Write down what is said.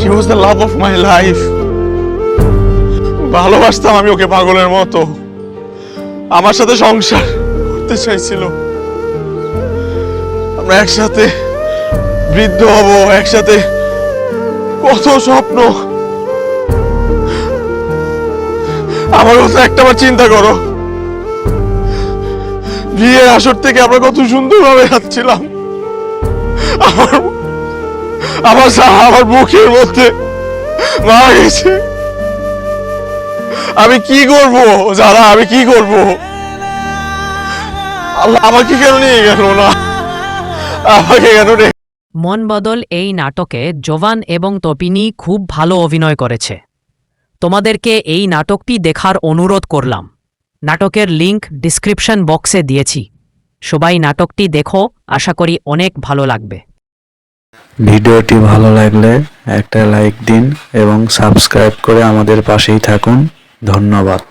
She was the love of my life. ভালোবাসতাম আমি ওকে পাগলের মতো। আমার সাথে সংসার করতে চাইছিল। আমরা একসাথে বৃদ্ধ হব, একসাথে কত স্বপ্ন। আমার কথা একটাবার চিন্তা করো, বিয়ের আসর থেকে আমরা কত সুন্দরভাবে যাচ্ছিলাম। আমার বুকের মধ্যে মারা গেছে। আমি কি করব যারা, আমি কি করব? আল্লাহ আমাকে কেন নিয়ে গেল না, আমাকে কেন রে? মন বদল এই নাটকে জোভান এবং তপিনী খুব ভালো অভিনয় করেছে। তোমাদেরকে এই নাটকটি দেখার অনুরোধ করলাম। নাটকের লিংক ডিসক্রিপশন বক্সে দিয়েছি। সবাই নাটকটি দেখো, আশা করি অনেক ভালো লাগবে। ভিডিওটি ভালো লাগলে একটা লাইক দিন এবং সাবস্ক্রাইব করে আমাদের পাশেই থাকুন। ধন্যবাদ।